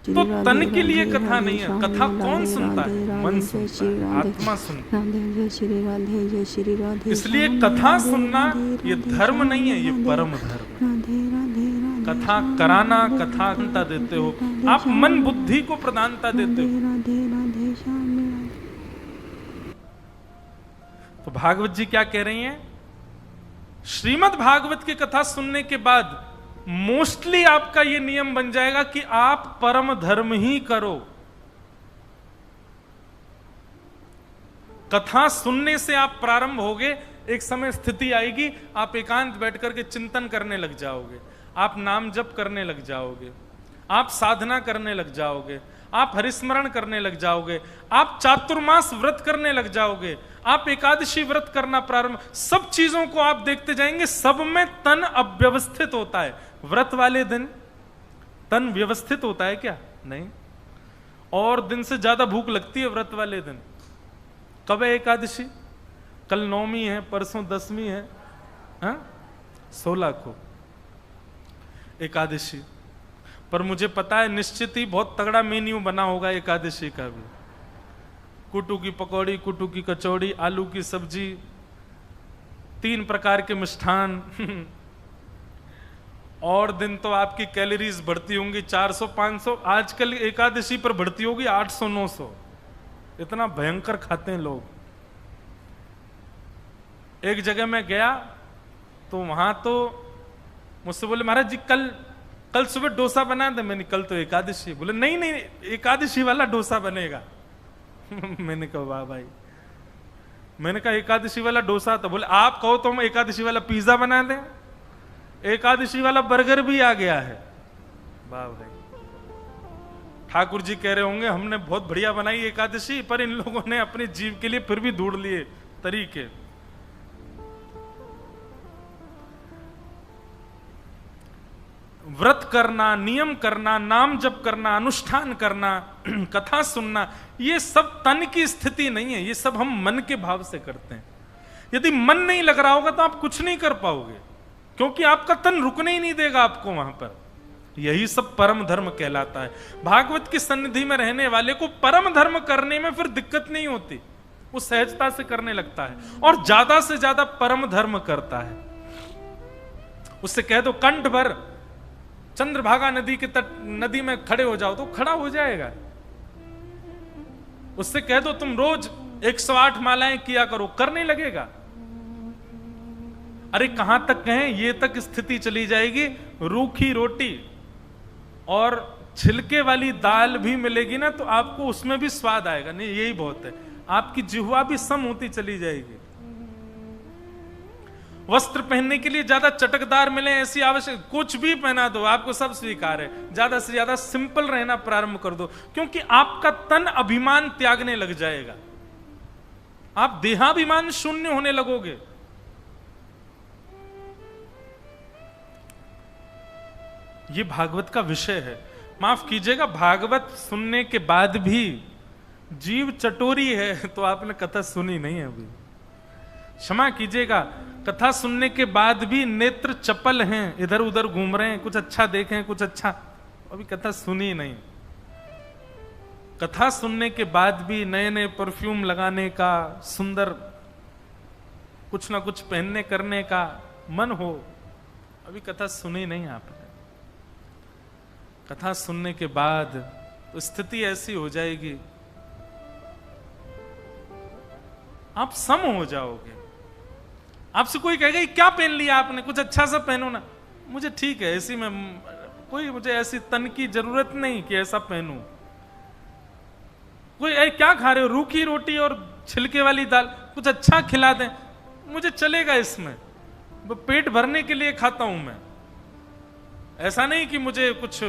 तो तन के लिए कथा नहीं है। कथा कौन सुनता है? मन सुनता है, आत्मा सुनता है। इसलिए कथा सुनना ये धर्म नहीं है, ये परम धर्म है। कथा कराना, कथा प्रधानता देते हो आप, मन बुद्धि को प्रधानता देते हो। तो भागवत जी क्या कह रही हैं? श्रीमद् भागवत की कथा सुनने के बाद मोस्टली आपका यह नियम बन जाएगा कि आप परम धर्म ही करो। कथा सुनने से आप प्रारंभ होगे, एक समय स्थिति आएगी आप एकांत बैठ करके चिंतन करने लग जाओगे, आप नाम जप करने लग जाओगे, आप साधना करने लग जाओगे, आप हरिस्मरण करने लग जाओगे, आप चातुर्मास व्रत करने लग जाओगे, आप एकादशी व्रत करना प्रारंभ, सब चीजों को आप देखते जाएंगे, सब में तन अव्यवस्थित होता है। व्रत वाले दिन तन व्यवस्थित होता है क्या? नहीं। और दिन से ज्यादा भूख लगती है व्रत वाले दिन। कब है एकादशी? कल नौमी है, परसों दसवीं है, 16 को एकादशी। पर मुझे पता है निश्चित ही बहुत तगड़ा मेन्यू बना होगा एकादशी का भी। कुटू की पकौड़ी, कुटू की कचौड़ी, आलू की सब्जी, 3 प्रकार के मिष्ठान और दिन तो आपकी कैलोरीज बढ़ती होंगी 400-500, आजकल एकादशी पर बढ़ती होगी 800-900। इतना भयंकर खाते हैं लोग। एक जगह मैं गया तो वहां तो मुझसे बोले महाराज जी कल सुबह डोसा बना दे। मैंने कल तो एकादशी। बोले नहीं नहीं एकादशी वाला डोसा बनेगा। मैंने कहा वाह भाई। मैंने कहा एकादशी वाला डोसा, तो बोले आप कहो तो हम एकादशी वाला पिज्जा बना दें। एकादशी वाला बर्गर भी आ गया है। वाह भाई। ठाकुर जी कह रहे होंगे हमने बहुत बढ़िया बनाई एकादशी, पर इन लोगों ने अपने जीव के लिए फिर भी ढूंढ लिए तरीके। व्रत करना, नियम करना, नाम जप करना, अनुष्ठान करना, कथा सुनना, ये सब तन की स्थिति नहीं है, ये सब हम मन के भाव से करते हैं। यदि मन नहीं लग रहा होगा तो आप कुछ नहीं कर पाओगे, क्योंकि आपका तन रुकने ही नहीं देगा आपको वहां पर। यही सब परम धर्म कहलाता है। भागवत की सन्निधि में रहने वाले को परम धर्म करने में फिर दिक्कत नहीं होती, वो सहजता से करने लगता है और ज्यादा से ज्यादा परम धर्म करता है। उससे कह दो कंठ भर चंद्रभागा नदी के तट, नदी में खड़े हो जाओ तो खड़ा हो जाएगा। उससे कह दो तुम रोज 108 मालाएं किया करो, करने लगेगा। अरे कहां तक कहें, ये तक स्थिति चली जाएगी रूखी रोटी और छिलके वाली दाल भी मिलेगी ना तो आपको उसमें भी स्वाद आएगा। नहीं यही बहुत है, आपकी जिह्वा भी सम होती चली जाएगी। वस्त्र पहनने के लिए ज्यादा चटकदार मिले ऐसी आवश्यक, कुछ भी पहना दो आपको सब स्वीकार है। ज्यादा से ज्यादा सिंपल रहना प्रारंभ कर दो, क्योंकि आपका तन अभिमान त्यागने लग जाएगा, आप देहाभिमान शून्य होने लगोगे। ये भागवत का विषय है। माफ कीजिएगा, भागवत सुनने के बाद भी जीव चटोरी है तो आपने कथा सुनी नहीं है अभी। क्षमा कीजिएगा, कथा सुनने के बाद भी नेत्र चपल हैं, इधर उधर घूम रहे हैं, कुछ अच्छा देखें कुछ अच्छा, अभी कथा सुनी नहीं। कथा सुनने के बाद भी नए नए परफ्यूम लगाने का, सुंदर कुछ ना कुछ पहनने करने का मन हो, अभी कथा सुनी नहीं आपने। कथा सुनने के बाद तो स्थिति ऐसी हो जाएगी, आप सम हो जाओगे। आपसे कोई कहेगा क्या पहन लिया आपने, कुछ अच्छा सा पहनो ना। मुझे ठीक है, ऐसी में कोई मुझे ऐसी तन की जरूरत नहीं कि ऐसा पहनूं। कोई क्या खा रहे हो, रूखी रोटी और छिलके वाली दाल, कुछ अच्छा खिला दें, मुझे चलेगा इसमें, पेट भरने के लिए खाता हूं मैं। ऐसा नहीं कि मुझे कुछ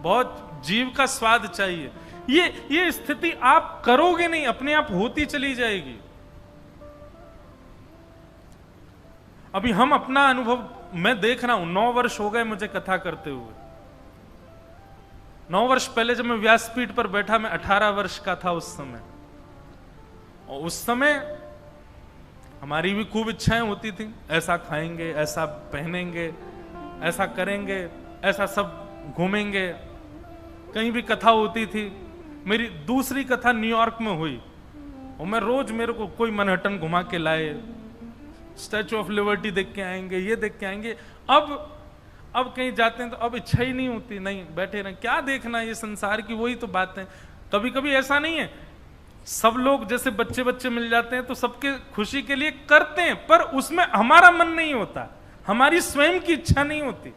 बहुत जीव का स्वाद चाहिए। ये स्थिति आप करोगे नहीं, अपने आप होती चली जाएगी। अभी हम अपना अनुभव मैं देख रहा हूं, 9 वर्ष हो गए मुझे कथा करते हुए। 9 वर्ष पहले जब मैं व्यासपीठ पर बैठा, मैं 18 वर्ष का था उस समय, और उस समय हमारी भी खूब इच्छाएं होती थी, ऐसा खाएंगे, ऐसा पहनेंगे, ऐसा करेंगे, ऐसा सब घूमेंगे। कहीं भी कथा होती थी। मेरी दूसरी कथा न्यूयॉर्क में हुई और मैं रोज, मेरे को कोई मनहट्टन घुमा के लाए, स्टैचू ऑफ लिबर्टी देख के आएंगे, ये देख के आएंगे। अब कहीं जाते हैं तो अब इच्छा ही नहीं होती, नहीं बैठे रहें, क्या देखना ये संसार की वही तो बात है। कभी कभी ऐसा नहीं है, सब लोग जैसे बच्चे बच्चे मिल जाते हैं तो सबके खुशी के लिए करते हैं, पर उसमें हमारा मन नहीं होता, हमारी स्वयं की इच्छा नहीं होती।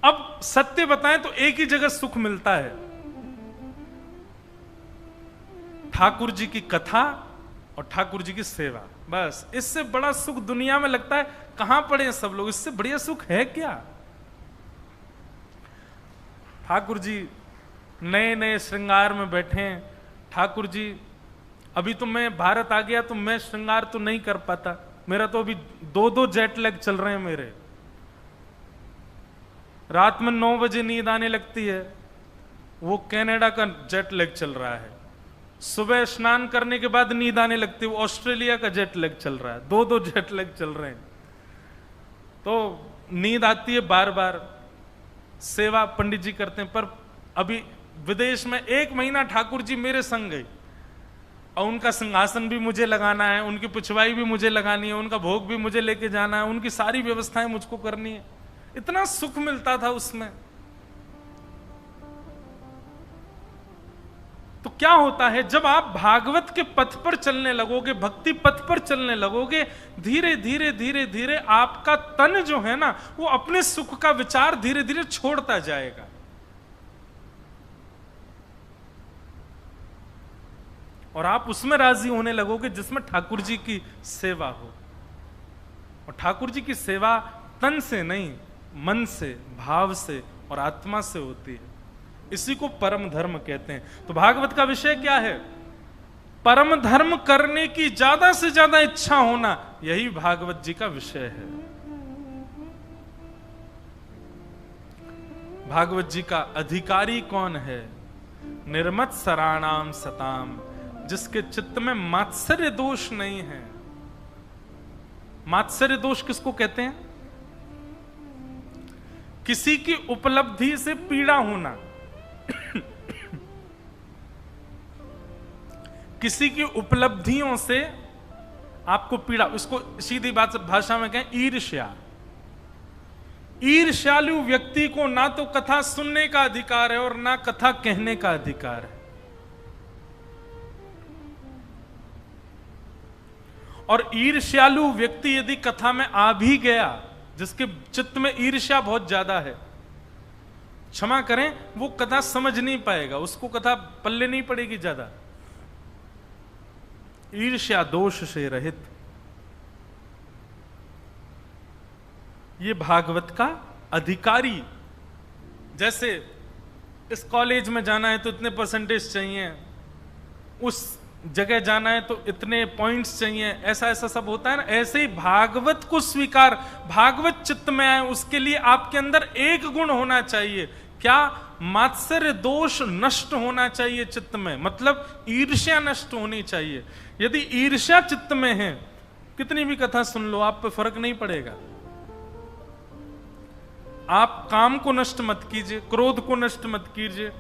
अब सत्य बताएं तो एक ही जगह सुख मिलता है, ठाकुर जी की कथा और ठाकुर जी की सेवा। बस इससे बड़ा सुख दुनिया में लगता है कहां पड़े हैं सब लोग, इससे बढ़िया सुख है क्या। ठाकुर जी नए नए श्रृंगार में बैठे हैं। ठाकुर जी, अभी तो मैं भारत आ गया तो मैं श्रृंगार तो नहीं कर पाता, मेरा तो अभी 2-2 जेट लैग चल रहे हैं मेरे। रात में 9 बजे नींद आने लगती है, वो कनाडा का जेट लैग चल रहा है। सुबह स्नान करने के बाद नींद आने लगती है, वो ऑस्ट्रेलिया का जेट लैग चल रहा है। 2-2 जेट लैग चल रहे हैं, तो नींद आती है बार बार। सेवा पंडित जी करते हैं, पर अभी विदेश में 1 महीना ठाकुर जी मेरे संग गए और उनका सिंहासन भी मुझे लगाना है, उनकी पिछवाई भी मुझे लगानी है, उनका भोग भी मुझे लेके जाना है, उनकी सारी व्यवस्थाएं मुझको करनी है। इतना सुख मिलता था उसमें। तो क्या होता है, जब आप भागवत के पथ पर चलने लगोगे, भक्ति पथ पर चलने लगोगे, धीरे धीरे धीरे धीरे आपका तन जो है ना, वो अपने सुख का विचार धीरे धीरे छोड़ता जाएगा। और आप उसमें राजी होने लगोगे जिसमें ठाकुर जी की सेवा हो। और ठाकुर जी की सेवा तन से नहीं, मन से, भाव से और आत्मा से होती है। इसी को परम धर्म कहते हैं। तो भागवत का विषय क्या है? परम धर्म करने की ज्यादा से ज्यादा इच्छा होना, यही भागवत जी का विषय है। भागवत जी का अधिकारी कौन है? निर्मत सराणाम सताम, जिसके चित्त में मात्सर्य दोष नहीं है। मात्सर्य दोष किसको कहते हैं? किसी की उपलब्धि से पीड़ा होना, किसी की उपलब्धियों से आपको पीड़ा, उसको सीधी बात भाषा में कहें ईर्ष्या। ईर्ष्यालु व्यक्ति को ना तो कथा सुनने का अधिकार है और ना कथा कहने का अधिकार है। और ईर्ष्यालु व्यक्ति यदि कथा में आ भी गया, जिसके चित्त में ईर्ष्या बहुत ज्यादा है, क्षमा करें, वो कथा समझ नहीं पाएगा, उसको कथा पल्ले नहीं पड़ेगी ज्यादा। ईर्ष्या दोष से रहित, ये भागवत का अधिकारी। जैसे इस कॉलेज में जाना है तो इतने परसेंटेज चाहिए, उस जगह जाना है तो इतने पॉइंट्स चाहिए, ऐसा ऐसा सब होता है ना। ऐसे ही भागवत को स्वीकार, भागवत चित्त में आए, उसके लिए आपके अंदर एक गुण होना चाहिए। क्या? मात्सर्य दोष नष्ट होना चाहिए चित्त में, मतलब ईर्ष्या नष्ट होनी चाहिए। यदि ईर्ष्या चित्त में है, कितनी भी कथा सुन लो, आप पे फर्क नहीं पड़ेगा। आप काम को नष्ट मत कीजिए, क्रोध को नष्ट मत कीजिए,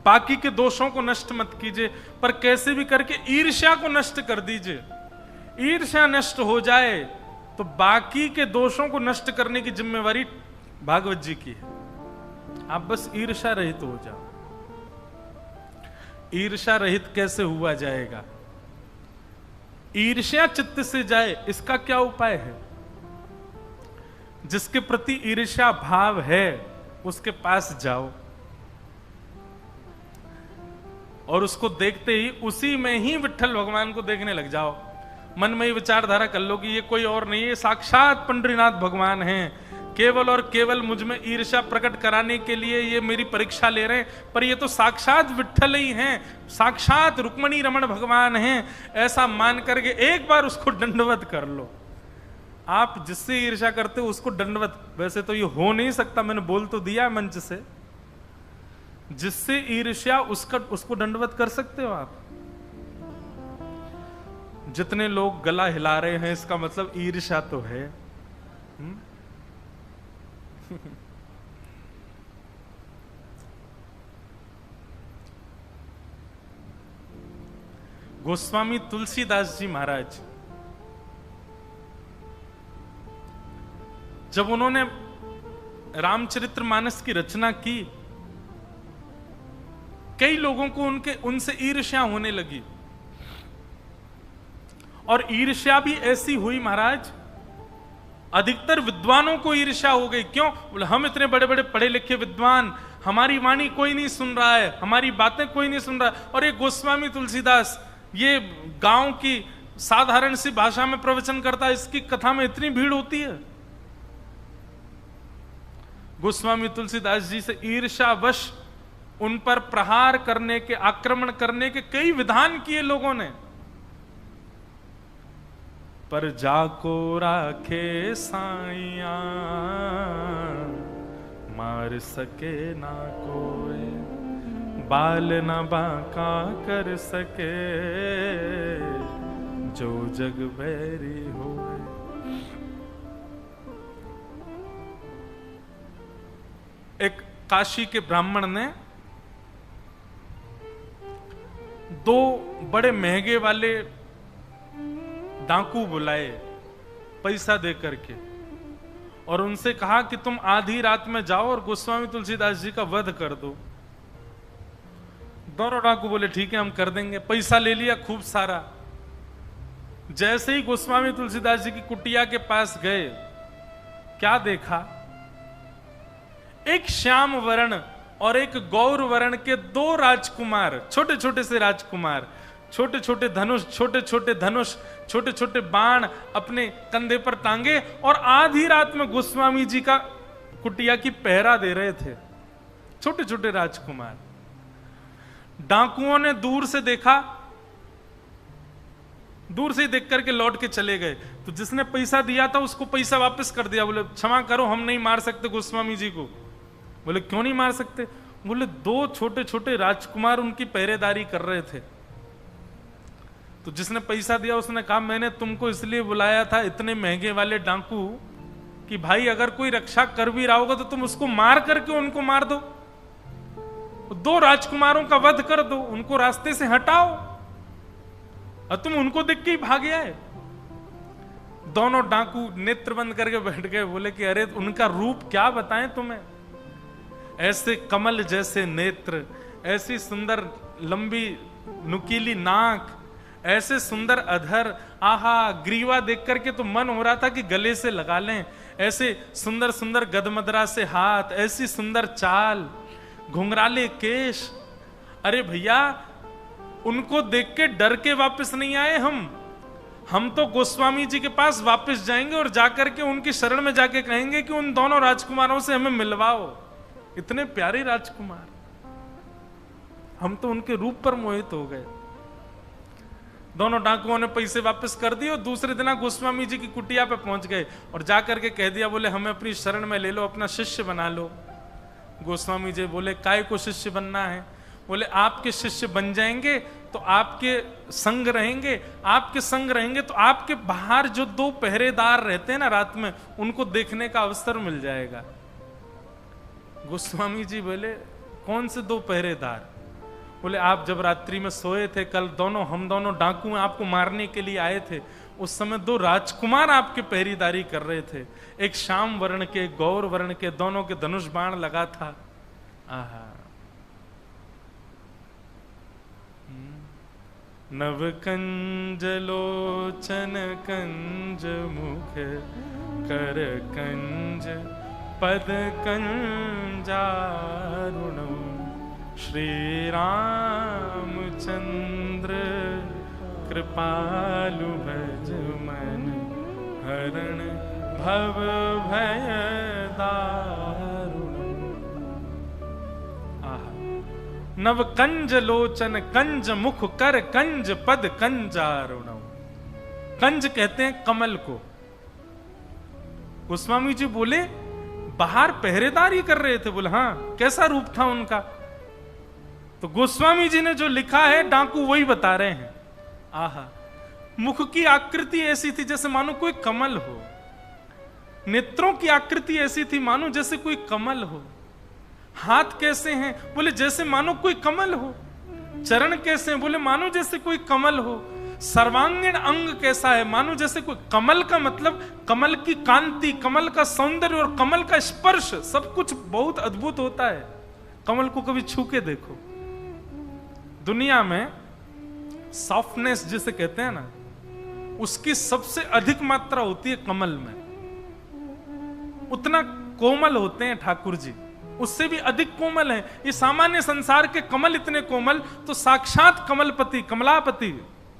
बाकी के दोषों को नष्ट मत कीजिए, पर कैसे भी करके ईर्ष्या को नष्ट कर दीजिए। ईर्ष्या नष्ट हो जाए तो बाकी के दोषों को नष्ट करने की जिम्मेवारी भागवत जी की है। आप बस ईर्ष्या रहित हो जाओ। ईर्ष्या रहित कैसे हुआ जाएगा? ईर्ष्या चित्त से जाए, इसका क्या उपाय है? जिसके प्रति ईर्ष्या भाव है उसके पास जाओ और उसको देखते ही उसी में ही विट्ठल भगवान को देखने लग जाओ। मन में ही विचारधारा कर लो कि ये कोई और नहीं है, साक्षात पंडरीनाथ भगवान हैं। केवल और केवल मुझ में ईर्ष्या प्रकट कराने के लिए ये मेरी परीक्षा ले रहे हैं, पर ये तो साक्षात विट्ठल ही हैं, साक्षात रुक्मणी रमण भगवान हैं। ऐसा मान करके एक बार उसको दंडवत कर लो। आप जिससे ईर्ष्या करते हो उसको दंडवत, वैसे तो ये हो नहीं सकता, मैंने बोल तो दिया मंच से, जिससे ईर्ष्या उसको दंडवत कर सकते हो आप। जितने लोग गला हिला रहे हैं इसका मतलब ईर्ष्या तो है। गोस्वामी तुलसीदास जी महाराज जब उन्होंने रामचरितमानस की रचना की, कई लोगों को उनसे ईर्ष्या होने लगी, और ईर्ष्या भी ऐसी हुई महाराज, अधिकतर विद्वानों को ईर्ष्या हो गई। क्यों? बोले हम इतने बड़े बड़े पढ़े लिखे विद्वान, हमारी वाणी कोई नहीं सुन रहा है, हमारी बातें कोई नहीं सुन रहा है, और ये गोस्वामी तुलसीदास ये गांव की साधारण सी भाषा में प्रवचन करता है, इसकी कथा में इतनी भीड़ होती है। गोस्वामी तुलसीदास जी से ईर्ष्यावश उन पर प्रहार करने के, आक्रमण करने के कई विधान किए लोगों ने। पर जाको राखे साइया, मार सके ना कोई, बाल न बांका कर सके, जो जग बैरी होए। एक काशी के ब्राह्मण ने दो बड़े महंगे वाले डाकू बुलाए पैसा दे करके, और उनसे कहा कि तुम आधी रात में जाओ और गोस्वामी तुलसीदास जी का वध कर दो। दोनों डाकू बोले ठीक है हम कर देंगे। पैसा ले लिया खूब सारा। जैसे ही गोस्वामी तुलसीदास जी की कुटिया के पास गए, क्या देखा? एक श्याम वर्ण और एक गौर वर्ण के दो राजकुमार, छोटे छोटे से राजकुमार, छोटे छोटे धनुष, छोटे छोटे धनुष, छोटे छोटे बाण अपने कंधे पर टांगे, और आधी रात में गोस्वामी जी का कुटिया की पहरा दे रहे थे। छोटे छोटे राजकुमार। डाकुओं ने दूर से देखा, दूर से देख करके लौट के चले गए। तो जिसने पैसा दिया था उसको पैसा वापस कर दिया। बोले क्षमा करो, हम नहीं मार सकते गोस्वामी जी को। बोले क्यों नहीं मार सकते? बोले दो छोटे छोटे राजकुमार उनकी पहरेदारी कर रहे थे। तो जिसने पैसा दिया उसने कहा मैंने तुमको इसलिए बुलाया था, इतने महंगे वाले डाकू, कि भाई अगर कोई रक्षा कर भी रहा होगा तो तुम उसको मार करके उनको मार दो, दो राजकुमारों का वध कर दो, उनको रास्ते से हटाओ, और तुम उनको देख के ही भाग आए। दोनों डाकू नेत्र बंद करके बैठ गए। बोले कि अरे उनका रूप क्या बताएं तुम्हें, ऐसे कमल जैसे नेत्र, ऐसी सुंदर लंबी नुकीली नाक, ऐसे सुंदर अधर, आहा ग्रीवा देख करके तो मन हो रहा था कि गले से लगा लें। ऐसे सुंदर सुंदर गदमदरा से हाथ, ऐसी सुंदर चाल, घुंघराले केश। अरे भैया उनको देख के डर के वापस नहीं आए हम तो गोस्वामी जी के पास वापस जाएंगे और जाकर के उनकी शरण में जाके कहेंगे कि उन दोनों राजकुमारों से हमें मिलवाओ। इतने प्यारे राजकुमार, हम तो उनके रूप पर मोहित हो गए। दोनों डाकुओं ने पैसे वापस कर दिए और दूसरे दिन गोस्वामी जी की कुटिया पे पहुंच गए और जाकर के कह दिया, बोले हमें अपनी शरण में ले लो, अपना शिष्य बना लो। गोस्वामी जी बोले काय को शिष्य बनना है? बोले आपके शिष्य बन जाएंगे तो आपके संग रहेंगे, आपके संग रहेंगे तो आपके बाहर जो दो पहरेदार रहते हैं ना रात में, उनको देखने का अवसर मिल जाएगा। गोस्वामी जी बोले कौन से दो पहरेदार? बोले आप जब रात्रि में सोए थे कल, हम दोनों डाकू आपको मारने के लिए आए थे, उस समय दो राजकुमार आपके पहरेदारी कर रहे थे, एक श्याम वर्ण के, एक गौर वर्ण के, दोनों के धनुष बाण लगा था। आहा। नव कंज लोचन कंज मुख कर कंज पद कंजारुण श्री रामचंद्र कृपालु भज मन हरण भव भय दारुण। नव कंज लोचन कंज मुख कर कंज पद कंजारुण। कंज कहते हैं कमल को। गोस्वामी जी बोले बाहर पहरेदारी कर रहे थे। बोले हाँ, कैसा रूप था उनका? तो गोस्वामी जी ने जो लिखा है डाकू वही बता रहे हैं। आहा, मुख की आकृति ऐसी थी जैसे मानो कोई कमल हो, नेत्रों की आकृति ऐसी थी मानो जैसे कोई कमल हो। हाथ कैसे हैं? बोले जैसे मानो कोई कमल हो। चरण कैसे हैं? बोले मानो जैसे कोई कमल हो। सर्वांगीण अंग कैसा है? मानो जैसे कोई कमल का मतलब कमल की कांति, कमल का सौंदर्य और कमल का स्पर्श, सब कुछ बहुत अद्भुत होता है। कमल को कभी छू के देखो। दुनिया में सॉफ्टनेस जिसे कहते हैं ना, उसकी सबसे अधिक मात्रा होती है कमल में। उतना कोमल होते हैं ठाकुर जी, उससे भी अधिक कोमल है। ये सामान्य संसार के कमल इतने कोमल, तो साक्षात कमलपति कमलापति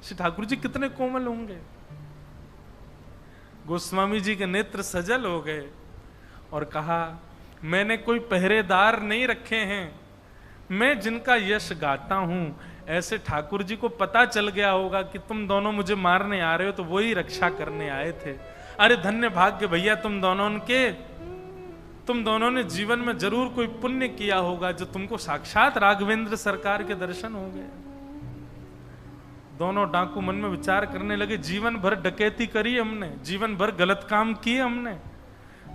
श्री ठाकुर जी कितने कोमल होंगे। गोस्वामी जी के नेत्र सजल हो गए और कहा, मैंने कोई पहरेदार नहीं रखे हैं, मैं जिनका यश गाता हूं, ऐसे ठाकुर जी को पता चल गया होगा कि तुम दोनों मुझे मारने आ रहे हो, तो वही रक्षा करने आए थे। अरे धन्य भाग्य भैया तुम दोनों ने जीवन में जरूर कोई पुण्य किया होगा, जो तुमको साक्षात राघवेंद्र सरकार के दर्शन हो गए। दोनों डाकू मन में विचार करने लगे, जीवन भर डकैती करी हमने, जीवन भर गलत काम किए हमने,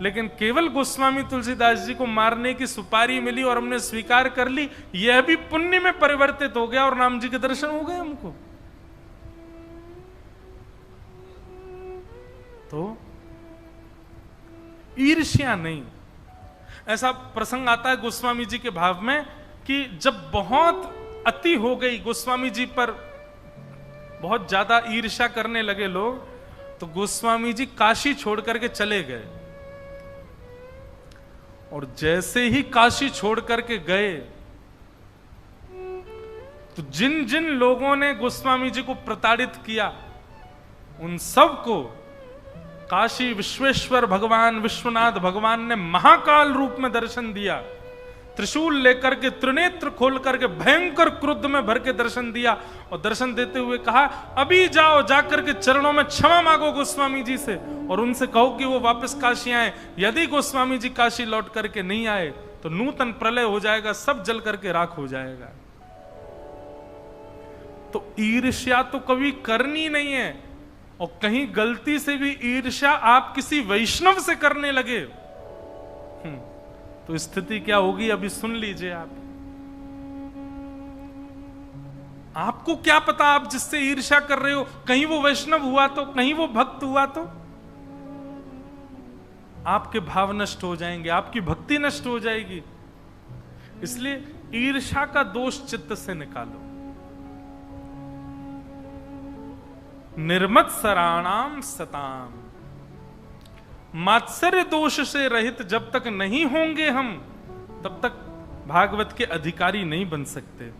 लेकिन केवल गोस्वामी तुलसीदास जी को मारने की सुपारी मिली और हमने स्वीकार कर ली, यह भी पुण्य में परिवर्तित हो गया और राम जी के दर्शन हो गए हमको। तो ईर्ष्या नहीं। ऐसा प्रसंग आता है गोस्वामी जी के भाव में कि जब बहुत अति हो गई, गोस्वामी जी पर बहुत ज्यादा ईर्ष्या करने लगे लोग, तो गोस्वामी जी काशी छोड़ करके चले गए। और जैसे ही काशी छोड़ करके गए, तो जिन जिन लोगों ने गोस्वामी जी को प्रताड़ित किया, उन सबको काशी विश्वेश्वर भगवान विश्वनाथ भगवान ने महाकाल रूप में दर्शन दिया। त्रिशूल लेकर के, त्रिनेत्र खोल करके भयंकर क्रुद्ध में भर के दर्शन दिया और दर्शन देते हुए कहा, अभी जाओ, जाकर के चरणों में क्षमा मांगो गोस्वामी जी से और उनसे कहो कि वो वापस काशी आए। यदि गोस्वामी जी काशी लौट करके नहीं आए तो नूतन प्रलय हो जाएगा, सब जल करके राख हो जाएगा। तो ईर्ष्या तो कभी करनी नहीं है, और कहीं गलती से भी ईर्ष्या आप किसी वैष्णव से करने लगे तो स्थिति क्या होगी अभी सुन लीजिए। आपको क्या पता, आप जिससे ईर्ष्या कर रहे हो कहीं वो वैष्णव हुआ तो, कहीं वो भक्त हुआ तो आपके भाव नष्ट हो जाएंगे, आपकी भक्ति नष्ट हो जाएगी। इसलिए ईर्ष्या का दोष चित्त से निकालो। निर्मत्सराणाम सताम, मात्सर्य दोष से रहित जब तक नहीं होंगे हम, तब तक भागवत के अधिकारी नहीं बन सकते।